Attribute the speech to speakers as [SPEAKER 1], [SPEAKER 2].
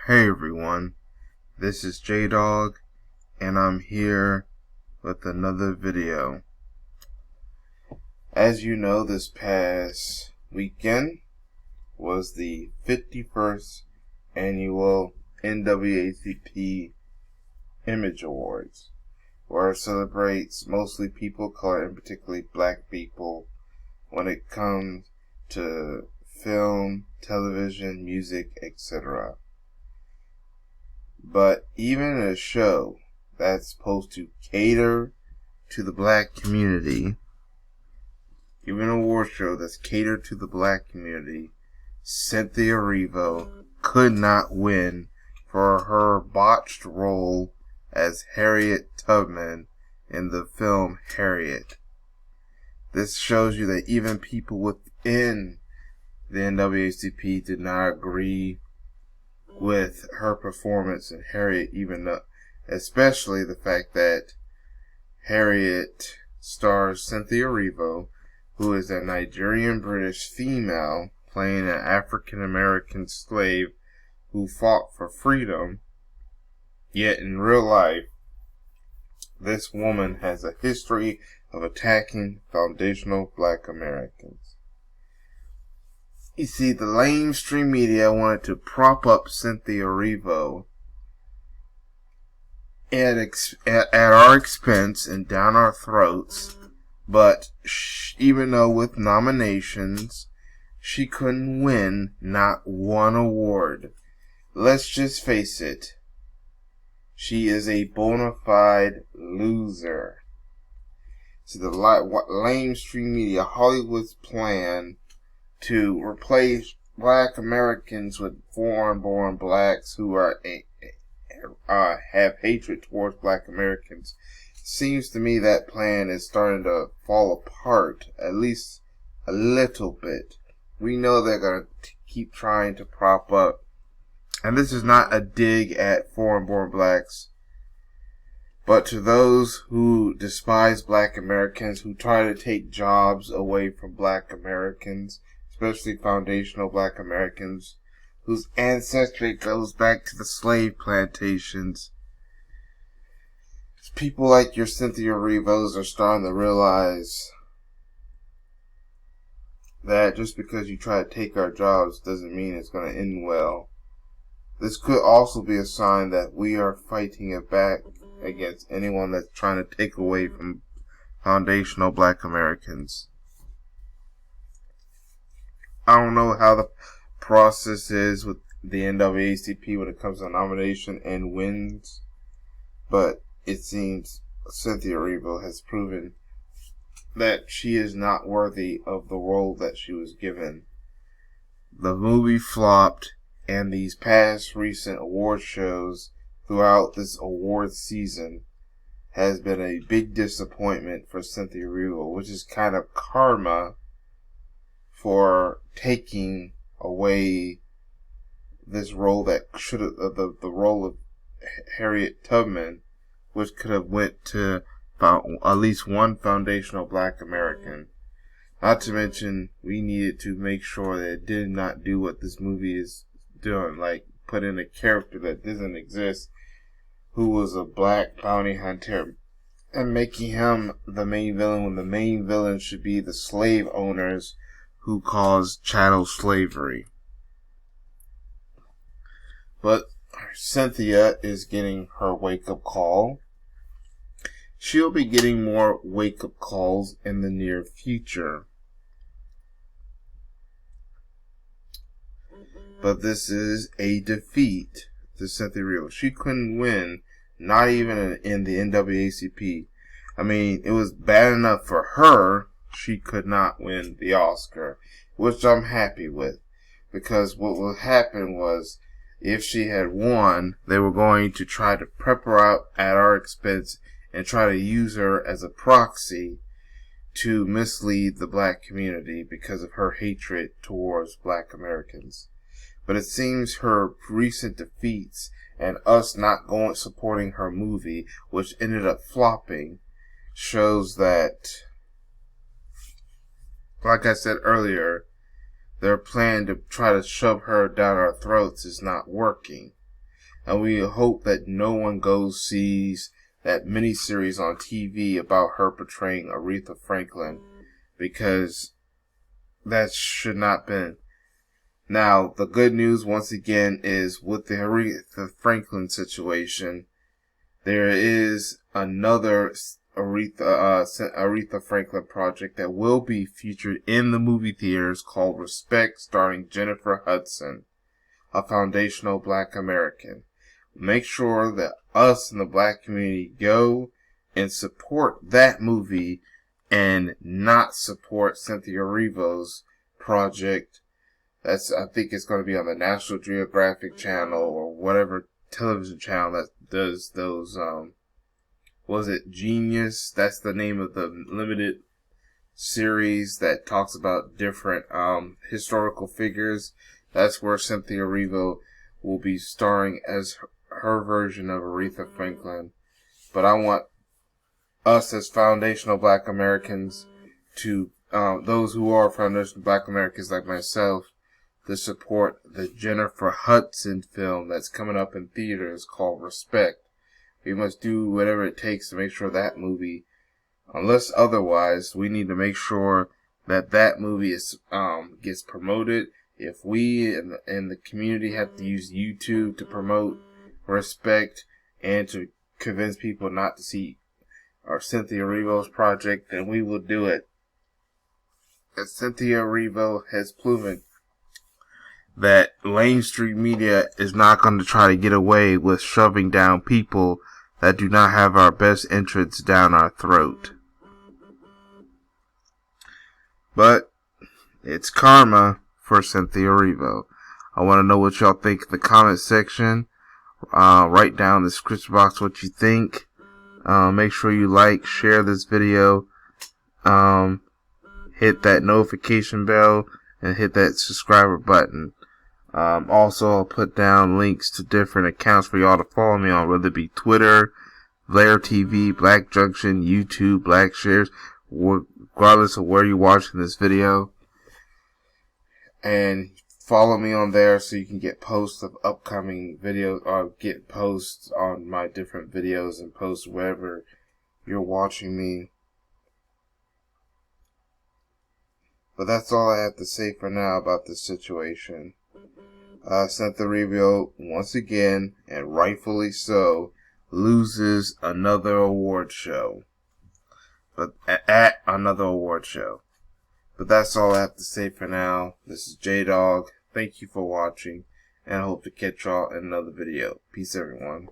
[SPEAKER 1] Hey everyone, this is J-Dog, and I'm here with another video. As you know, this past weekend was the 51st annual NAACP Image Awards, where it celebrates mostly people of color, and particularly black people, when it comes to film, television, music, etc. But even a show that's supposed to cater to the black community, even an award show that's catered to the black community, Cynthia Erivo could not win for her botched role as Harriet Tubman in the film Harriet. This shows you that even people within the NAACP did not agree with her performance in Harriet, especially the fact that Harriet stars Cynthia Erivo, who is a Nigerian British female playing an African American slave who fought for freedom. Yet in real life, this woman has a history of attacking foundational black Americans. You see, the mainstream media wanted to prop up Cynthia Erivo at our expense and down our throats, but even though with nominations, she couldn't win not one award. Let's just face it, she is a bona fide loser. See, the mainstream media, Hollywood's plan to replace black Americans with foreign-born blacks who are have hatred towards black Americans. Seems to me that plan is starting to fall apart, at least a little bit. We know they're going to keep trying to prop up, and this is not a dig at foreign-born blacks, but to those who despise black Americans, who try to take jobs away from black Americans, especially foundational black Americans, whose ancestry goes back to the slave plantations. People like your Cynthia Erivos are starting to realize that just because you try to take our jobs doesn't mean it's going to end well. This could also be a sign that we are fighting it back against anyone that's trying to take away from foundational black Americans. I don't know how the process is with the NAACP when it comes to nomination and wins, but it seems Cynthia Erivo has proven that she is not worthy of the role that she was given. The movie flopped, and these past recent award shows throughout this award season has been a big disappointment for Cynthia Erivo, which is kind of karma for taking away this role that should have, the role of Harriet Tubman, which could have went to at least one foundational black American. Not to mention, we needed to make sure that it did not do what this movie is doing, like put in a character that doesn't exist, who was a black bounty hunter, and making him the main villain when the main villain should be the slave owners who caused chattel slavery. But Cynthia is getting her wake-up call. She'll be getting more wake-up calls in the near future. But this is a defeat to Cynthia Erivo. She couldn't win, not even in the NAACP. I mean, it was bad enough for her. She could not win the Oscar, which I'm happy with, because what would happen was, if she had won, they were going to try to prep her out at our expense and try to use her as a proxy to mislead the black community because of her hatred towards black Americans. But it seems her recent defeats and us not supporting her movie, which ended up flopping, shows that, like I said earlier, their plan to try to shove her down our throats is not working. And we hope that no one sees that miniseries on TV about her portraying Aretha Franklin, because that should not been. Now, the good news once again is with the Aretha Franklin situation, there is another Aretha Franklin project that will be featured in the movie theaters called Respect, starring Jennifer Hudson, a foundational Black American. Make sure that us in the Black community go and support that movie and not support Cynthia Erivo's project. I think it's going to be on the National Geographic channel or whatever television channel that does those, was it Genius? That's the name of the limited series that talks about different, historical figures. That's where Cynthia Erivo will be starring as her version of Aretha Franklin. But I want us as foundational Black Americans to, those who are foundational Black Americans like myself, to support the Jennifer Hudson film that's coming up in theaters called Respect. We must do whatever it takes to make sure that movie, unless otherwise, we need to make sure that that movie is gets promoted. If we in the community have to use YouTube to promote Respect and to convince people not to see our Cynthia Erivo's project, then we will do it. As Cynthia Erivo has proven that mainstream media is not going to try to get away with shoving down people that do not have our best interests down our throat. But it's karma for Cynthia Erivo. I want to know what y'all think in the comment section. Write down in the description box what you think. Make sure you like, share this video. Hit that notification bell and hit that subscriber button. Also, I'll put down links to different accounts for y'all to follow me on, whether it be Twitter, Blair TV, Black Junction, YouTube, Black Shares, regardless of where you're watching this video. And follow me on there so you can get posts of upcoming videos, or get posts on my different videos and posts wherever you're watching me. But that's all I have to say for now about this situation. Cynthia Erivo, once again, and rightfully so, loses another award show. But at another award show. But that's all I have to say for now. This is J-Dog. Thank you for watching, and I hope to catch y'all in another video. Peace, everyone.